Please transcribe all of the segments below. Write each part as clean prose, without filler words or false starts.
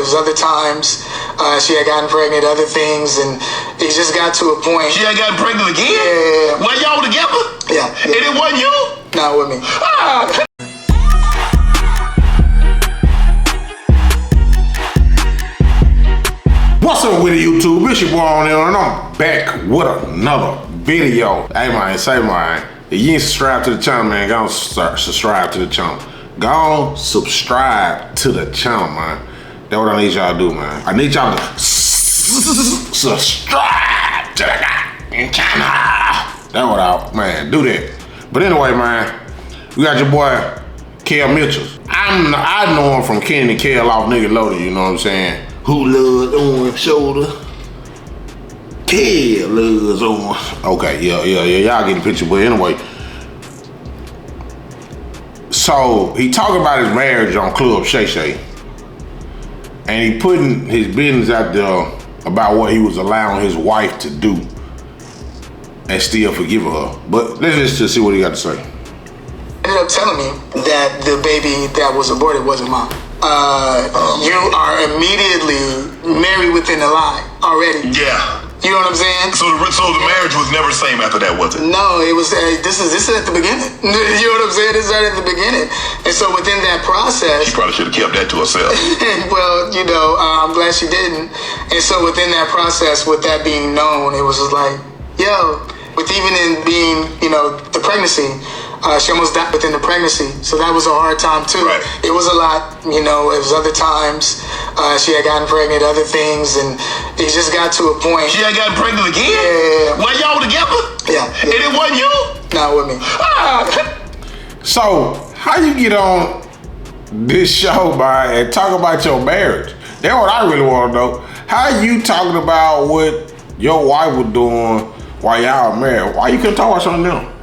was other times she had gotten pregnant, other things, and it just got to a point. She had gotten pregnant again? Yeah. Were y'all together? Yeah. And it wasn't you? Not with me. Ah. What's up with it, YouTube? It's your boy on there, and I'm back with another video. Hey man, say man, if you ain't subscribed to the channel, man, go on subscribe to the channel. Go on subscribe to the channel, man. That's what I need y'all to do, man. I need y'all to subscribe to the channel. That's what man, do that. But anyway, man, we got your boy, Kel Mitchell. I know him from Ken and Kel off Nigga Loaded, you know what I'm saying? Who loves on shoulder? Kel loves on. Okay, yeah, y'all get the picture, but anyway. So, he talking about his marriage on Club Shay Shay. And he putting his business out there about what he was allowing his wife to do and still forgiving her. But let's just see what he got to say. Ended up telling me that the baby that was aborted wasn't mine. You are immediately married within a lie already. Yeah. You know what I'm saying? So the marriage was never the same after that, was it? No, it was. This is at the beginning. You know what I'm saying? This is right at the beginning. And so within that process, she probably should have kept that to herself. Well, you know, I'm glad she didn't. And so within that process, with that being known, it was just like, yo, with even in being, you know, the pregnancy. She almost died within the pregnancy, so that was a hard time too. Right. It was a lot, you know. It was other times she had gotten pregnant, other things, and it just got to a point. She had gotten pregnant again? Yeah. Were y'all together? Yeah. And it wasn't you? Not with me. Ah. So, how you get on this show by and talk about your marriage? That's what I really want to know. How you talking about what your wife was doing while y'all married? Why you couldn't talk about something else?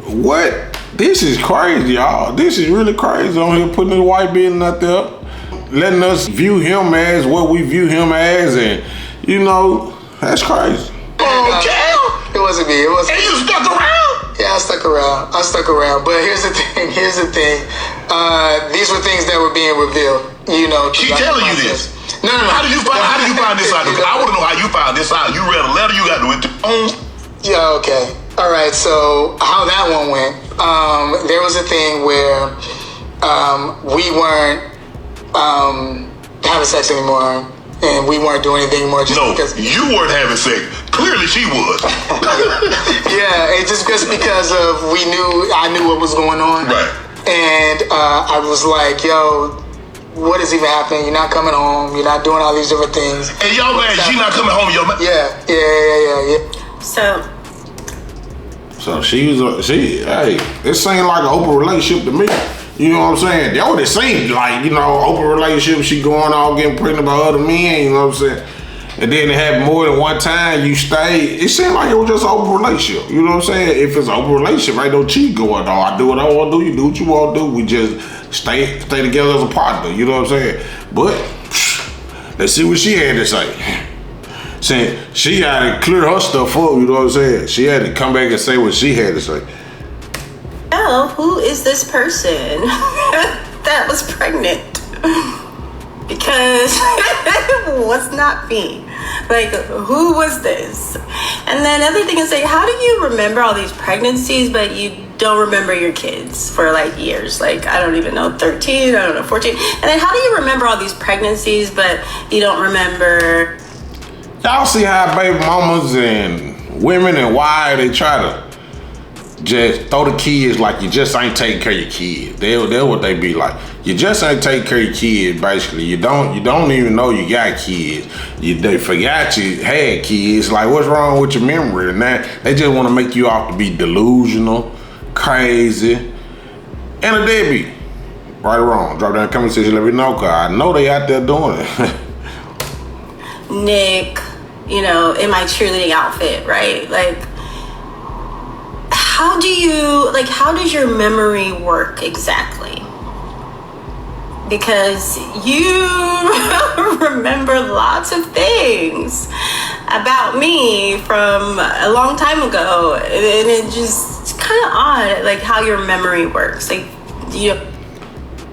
What? This is crazy, y'all. This is really crazy on here, putting his white business out there, letting us view him as what we view him as, and you know, that's crazy. Okay. It wasn't me. It wasn't. And you stuck around? Yeah, I stuck around. But here's the thing. These were things that were being revealed. You know. She telling you this? No. How did you find this out? I want to know how you found this out. You read a letter. You got to do it. Yeah. Okay. All right, so how that one went, there was a thing where we weren't having sex anymore, and we weren't doing anything anymore. Just because you weren't having sex. Clearly she was. Yeah, it's just because of I knew what was going on. Right. And I was like, yo, what is even happening? You're not coming home. You're not doing all these different things. And y'all mad she not coming home? Yeah. So hey, it seemed like an open relationship to me. You know what I'm saying? That what it seemed like, you know, open relationship, she going out getting pregnant by other men, you know what I'm saying? And then it happened more than one time, you stayed. It seemed like it was just an open relationship. You know what I'm saying? If it's an open relationship, ain't no cheat going on. I do what I want to do, you do what you want to do. We just stay together as a partner, you know what I'm saying? But, let's see what she had to say. Saying she had to clear her stuff up, you know what I'm saying? She had to come back and say what she had to say. Oh, who is this person that was pregnant? Because it was not me. Like, who was this? And then other thing is, like, how do you remember all these pregnancies, but you don't remember your kids for like years? Like, I don't even know, 13, I don't know, 14. And then how do you remember all these pregnancies, but you don't remember? Y'all see how baby mamas and women and why they try to just throw the kids like you just ain't taking care of your kids. They're what they be like. You just ain't taking care of your kids, basically. You don't even know you got kids. They forgot you had kids. Like, what's wrong with your memory? And that they just want to make you out to be delusional, crazy, and a deadbeat. Right or wrong? Drop down in the comment section, let me know, cause I know they out there doing it. Nick, you know, in my cheerleading outfit, right? Like, how does your memory work exactly? Because you remember lots of things about me from a long time ago, and it just, it's kind of odd, like how your memory works. Like, you.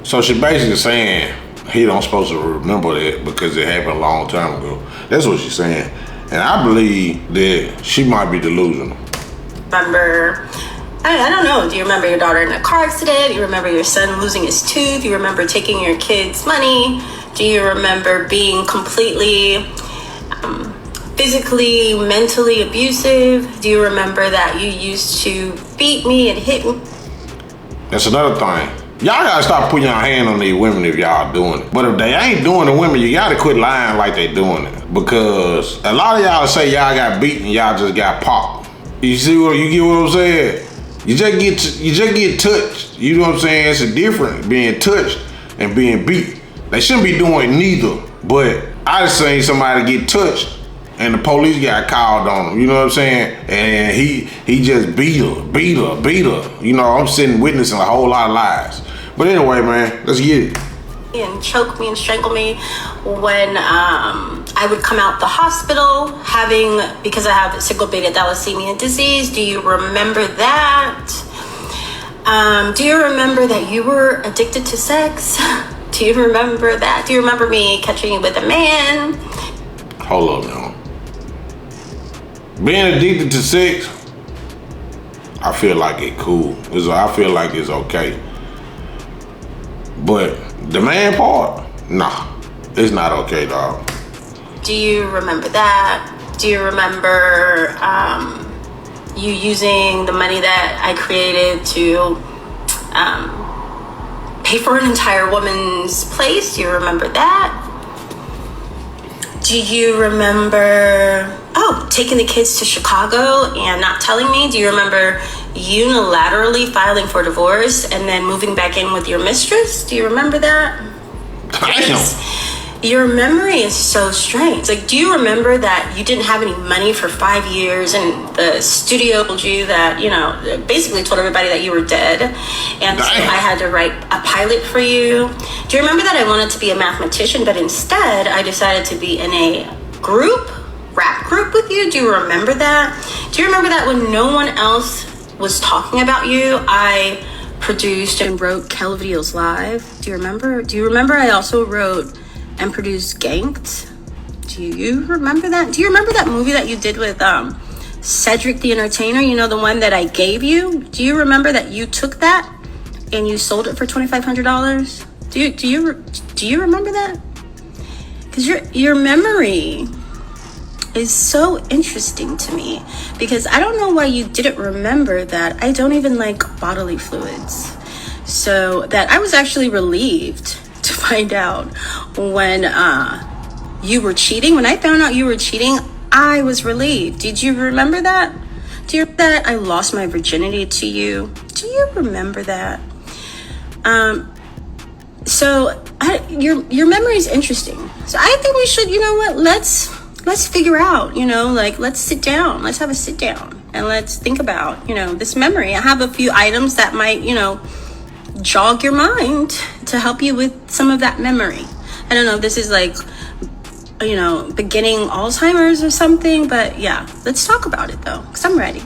So she basically saying he don't supposed to remember that because it happened a long time ago. That's what she's saying. And I believe that she might be delusional. Remember, I don't know, do you remember your daughter in a car accident? Do you remember your son losing his tooth? Do you remember taking your kids' money? Do you remember being completely physically, mentally abusive? Do you remember that you used to beat me and hit me? That's another thing. Y'all gotta stop putting your hand on these women if y'all doing it. But if they ain't doing the women, you gotta quit lying like they doing it. Because a lot of y'all say y'all got beaten, y'all just got popped. You see what you get what I'm saying? You just get touched. You know what I'm saying? It's a difference being touched and being beat. They shouldn't be doing neither. But I just seen somebody get touched and the police got called on him. You know what I'm saying? And he just beat her. You know, I'm sitting witnessing a whole lot of lies. But anyway, man, let's get it. And choke me and strangle me when I would come out the hospital because I have sickle beta thalassemia disease. Do you remember that? Do you remember that you were addicted to sex? Do you remember that? Do you remember me catching you with a man? Hold up now. Being addicted to sex, I feel like it cool. I feel like it's okay. But the man part, nah, it's not okay, dog. Do you remember that? Do you remember you using the money that I created to pay for an entire woman's place? Do you remember that? Do you remember, taking the kids to Chicago and not telling me? Do you remember unilaterally filing for divorce and then moving back in with your mistress? Do you remember that? Damn. Your memory is so strange. Like, do you remember that you didn't have any money for 5 years and the studio told you that, basically told everybody that you were dead, and so I had to write a pilot for you? Do you remember that I wanted to be a mathematician, but instead I decided to be in a rap group with you? Do you remember that? Do you remember that when no one else was talking about you, I produced and wrote Kel Videos Live? Do you remember? Do you remember I also wrote and produced Ganked? Do you remember that? Do you remember that movie that you did with Cedric the Entertainer? You know, the one that I gave you? Do you remember that you took that and you sold it for $2,500? Do you remember that? Because your memory is so interesting to me, because I don't know why you didn't remember that I don't even like bodily fluids. So that I was actually relieved to find out when you were cheating. When I found out you were cheating, I was relieved. Did you remember that? Do you remember that I lost my virginity to you? Do you remember that? Your memory is interesting. So I think we should, let's figure out, let's sit down. Let's have a sit down and let's think about, this memory. I have a few items that might, jog your mind to help you with some of that memory. I don't know if this is like, beginning Alzheimer's or something, but yeah, let's talk about it though, because I'm ready.